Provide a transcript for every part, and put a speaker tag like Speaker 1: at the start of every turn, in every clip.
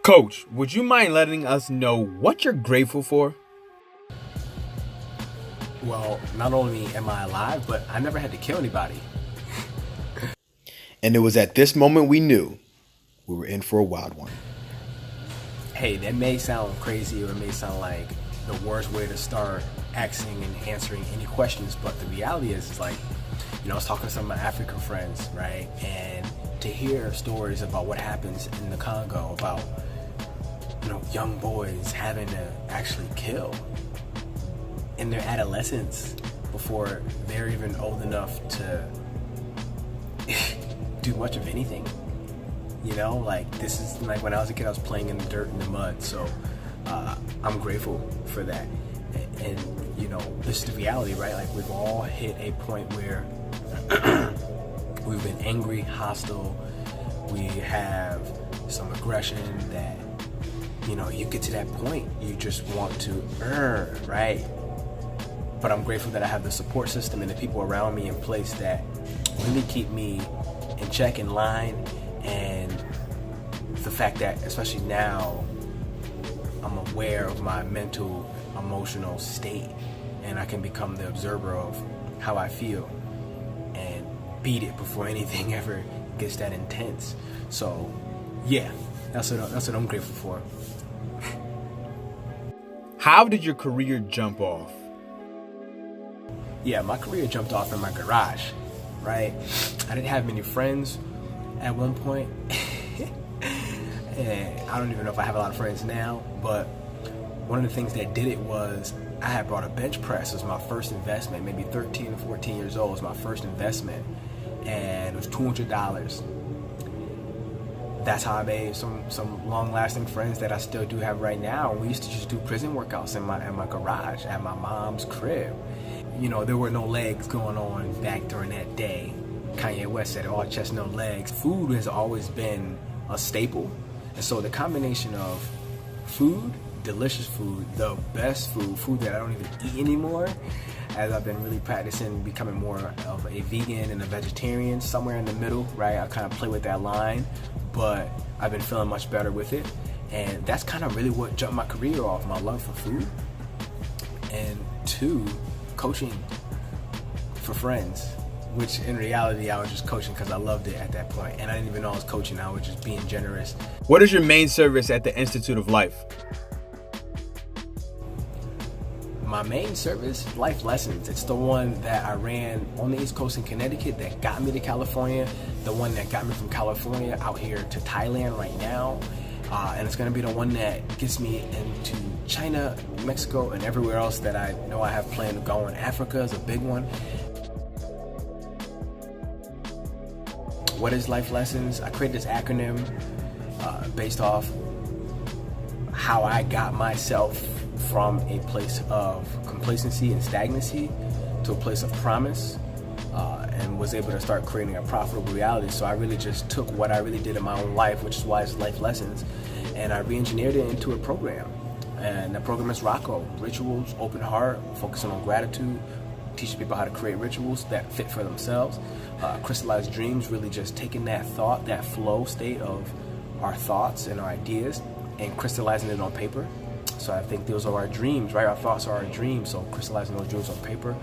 Speaker 1: Coach, would you mind letting us know what you're grateful for?
Speaker 2: Well, not only am I alive, but I never had to kill anybody.
Speaker 3: And it was at this moment we knew we were in for a wild one.
Speaker 2: Hey, that may sound crazy, or it may sound like the worst way to start asking and answering any questions, but the reality is like, I was talking to some of my African friends, right? And to hear stories about what happens in the Congo, about, young boys having to actually kill in their adolescence before they're even old enough to do much of anything. This is like when I was a kid, I was playing in the dirt and the mud. So I'm grateful for that. And this is the reality, right? Like, we've all hit a point where we've been angry, hostile. We have some aggression that, you get to that point, you just want to right? But I'm grateful that I have the support system and the people around me in place that really keep me in check, in line, and the fact that, especially now, I'm aware of my mental, emotional state, and I can become the observer of how I feel and beat it before anything ever gets that intense. So, yeah, that's what I'm grateful for.
Speaker 1: How did your career jump off?
Speaker 2: Yeah, my career jumped off in my garage, right? I didn't have many friends at one point. And I don't even know if I have a lot of friends now, but one of the things that did it was I had bought a bench press as my first investment, maybe 13 or 14 years old was my first investment, and it was $200. That's how I made some long-lasting friends that I still do have right now. We used to just do prison workouts in my garage at my mom's crib. There were no legs going on back during that day. Kanye West said, all chest, no legs. Food has always been a staple. And so the combination of food, delicious food, the best food that I don't even eat anymore, as I've been really practicing becoming more of a vegan and a vegetarian, somewhere in the middle, right? I kind of play with that line, but I've been feeling much better with it. And that's kind of really what jumped my career off, my love for food. And two, coaching for friends, which in reality I was just coaching because I loved it at that point, and I didn't even know I was coaching. I was just being generous.
Speaker 1: What is your main service at the Institute of LyFe?
Speaker 2: My main service, LyFe Lessons. It's the one that I ran on the East Coast in Connecticut that got me to California, the one that got me from California out here to Thailand right now, and it's going to be the one that gets me into China, Mexico, and everywhere else that I know I have planned to go. And Africa is a big one. What is LyFe Lessons? I created this acronym based off how I got myself from a place of complacency and stagnancy to a place of promise, and was able to start creating a profitable reality. So I really just took what I really did in my own life, which is why it's LyFe Lessons, and I re-engineered it into a program. And the program is Rocco, Rituals, Open Heart, focusing on gratitude, teaching people how to create rituals that fit for themselves. Crystallized Dreams, really just taking that thought, that flow state of our thoughts and our ideas, and crystallizing it on paper. So I think those are our dreams, right? Our thoughts are our dreams, so crystallizing those dreams on paper.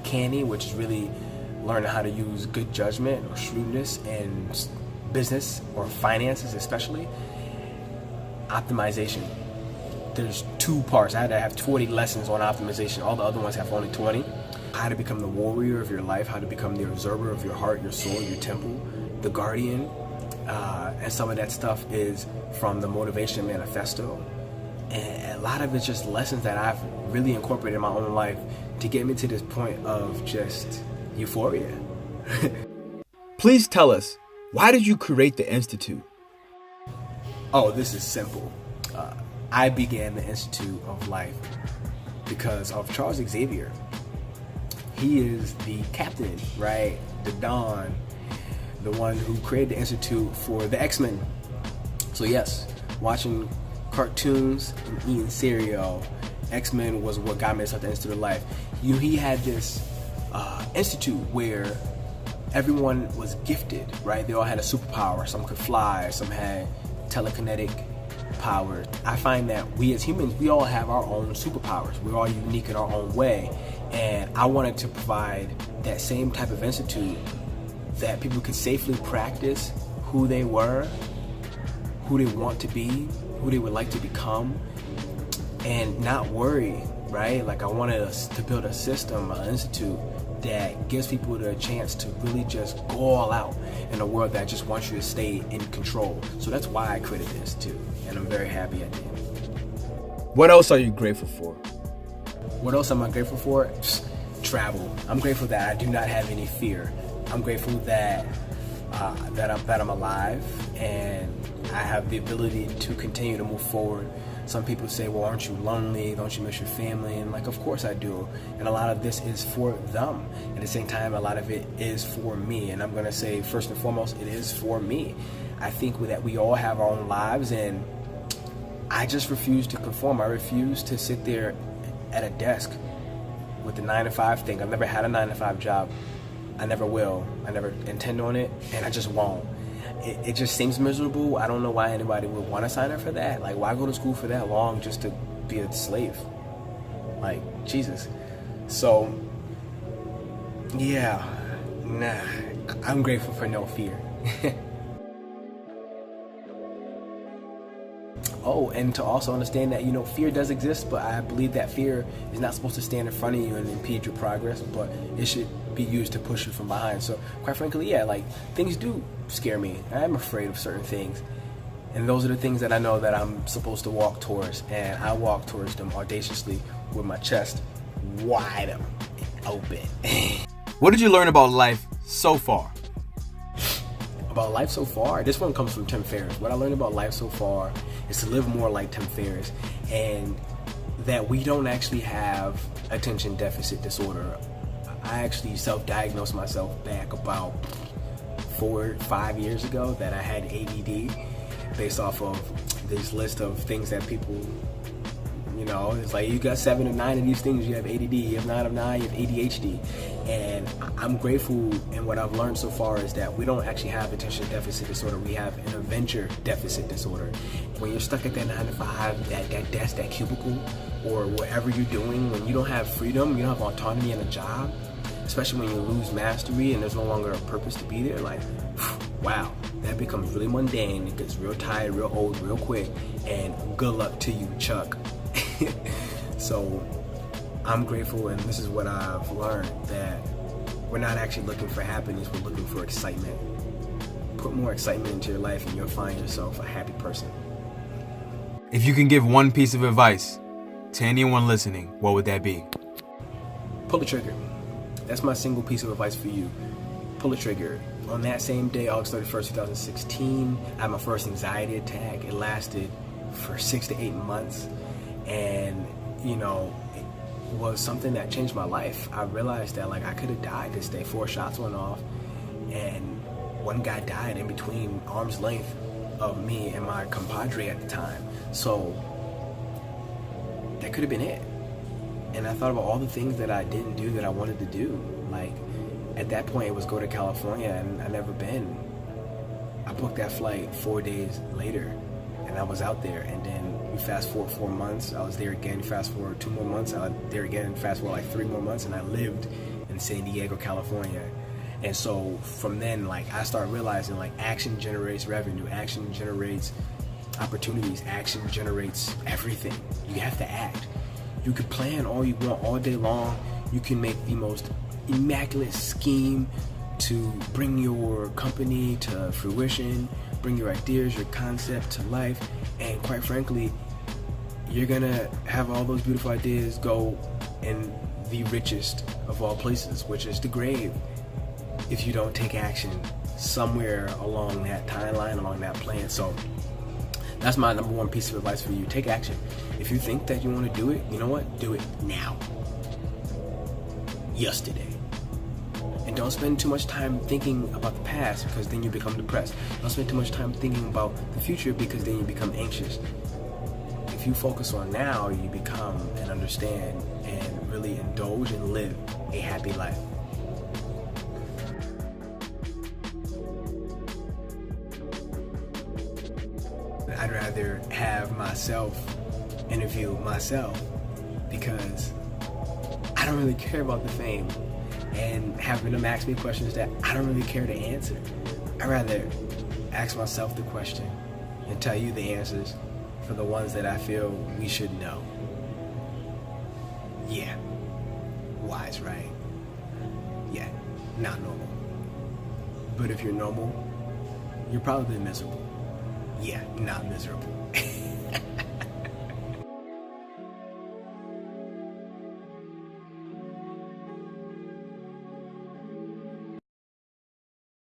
Speaker 2: Canny, which is really learning how to use good judgment or shrewdness in business or finances especially. Optimization. There's two parts. I had to have 40 lessons on optimization. All the other ones have only 20. How to become the warrior of your life, how to become the observer of your heart, your soul, your temple, the guardian. And some of that stuff is from the Motivation Manifesto. And a lot of it's just lessons that I've really incorporated in my own life to get me to this point of just euphoria.
Speaker 1: Please tell us, why did you create the Institute?
Speaker 2: Oh, this is simple. I began the Institute of LyFe because of Charles Xavier. He is the captain, right? The Don, the one who created the Institute for the X-Men. So yes, watching cartoons and eating cereal, X-Men was what got me into the Institute of LyFe. He had this institute where everyone was gifted, right? They all had a superpower. Some could fly, some had telekinetic superpowers. I find that we as humans, we all have our own superpowers. We're all unique in our own way. And I wanted to provide that same type of institute that people could safely practice who they were, who they want to be, who they would like to become, and not worry, right? Like I wanted us to build a system, an institute that gives people the chance to really just go all out in a world that just wants you to stay in control. So that's why I created this too, and I'm very happy I did.
Speaker 1: What else are you grateful for?
Speaker 2: What else am I grateful for? Travel. I'm grateful that I do not have any fear. I'm grateful that I'm alive and I have the ability to continue to move forward. Some people say, well, aren't you lonely? Don't you miss your family? And like, of course I do. And a lot of this is for them. At the same time, a lot of it is for me. And I'm going to say, first and foremost, it is for me. I think that we all have our own lives, and I just refuse to conform. I refuse to sit there at a desk with the 9-to-5 thing. I've never had a 9-to-5 job. I never will. I never intend on it, and I just won't. It just seems miserable. I don't know why anybody would want to sign up for that. Like, why go to school for that long just to be a slave? Like, Jesus. So, yeah, nah. I'm grateful for no fear. Oh, and to also understand that, fear does exist, but I believe that fear is not supposed to stand in front of you and impede your progress, but it should be used to push you from behind. So, quite frankly, yeah, like, things do scare me. I am afraid of certain things. And those are the things that I know that I'm supposed to walk towards, and I walk towards them audaciously with my chest wide open.
Speaker 1: What did you learn about life so far?
Speaker 2: About life so far, this one comes from Tim Ferriss. What I learned about life so far is to live more like Tim Ferriss, and that we don't actually have attention deficit disorder. I actually self-diagnosed myself back about 4 or 5 years ago that I had ADD based off of this list of things that people, it's like, you got 7 or 9 of these things, you have ADD, you have 9 of 9, you have ADHD. And I'm grateful, and what I've learned so far is that we don't actually have attention deficit disorder, we have an adventure deficit disorder. When you're stuck at that 9-to-5, that desk, that cubicle, or whatever you're doing, when you don't have freedom, you don't have autonomy in a job, especially when you lose mastery and there's no longer a purpose to be there, like, wow, that becomes really mundane, it gets real tired, real old, real quick, and good luck to you, Chuck. So I'm grateful, and this is what I've learned, that we're not actually looking for happiness, we're looking for excitement. Put more excitement into your life and you'll find yourself a happy person.
Speaker 1: If you can give one piece of advice to anyone listening, what would that be?
Speaker 2: Pull the trigger. That's my single piece of advice for you. Pull the trigger. On that same day, August 31st, 2016, I had my first anxiety attack. It lasted for 6 to 8 months. And, it was something that changed my life. I realized that, like, I could have died this day. 4 shots went off, and one guy died in between arm's length of me and my compadre at the time. So that could have been it. And I thought about all the things that I didn't do that I wanted to do. Like, at that point, it was go to California, and I'd never been. I booked that flight 4 days later, and I was out there. And then you fast forward 4 months, I was there again. Fast forward 2 more months, I was there again. Fast forward like 3 more months, and I lived in San Diego, California. And so from then, like, I started realizing, like, action generates revenue, action generates opportunities, action generates everything. You have to act. You can plan all you want all day long. You can make the most immaculate scheme to bring your company to fruition, bring your ideas, your concept to life, and quite frankly, you're gonna have all those beautiful ideas go in the richest of all places, which is the grave, if you don't take action somewhere along that timeline, along that plan. So that's my number one piece of advice for you. Take action. If you think that you want to do it, you know what? Do it now. Yesterday. And don't spend too much time thinking about the past, because then you become depressed. Don't spend too much time thinking about the future, because then you become anxious. If you focus on now, you become and understand and really indulge and live a happy life. I'd rather have myself interview myself, because I don't really care about the fame and having them ask me questions that I don't really care to answer. I'd rather ask myself the question and tell you the answers for the ones that I feel we should know. Yeah. Wise, right? Yeah. Not normal. But if you're normal, you're probably miserable. Yeah, not miserable.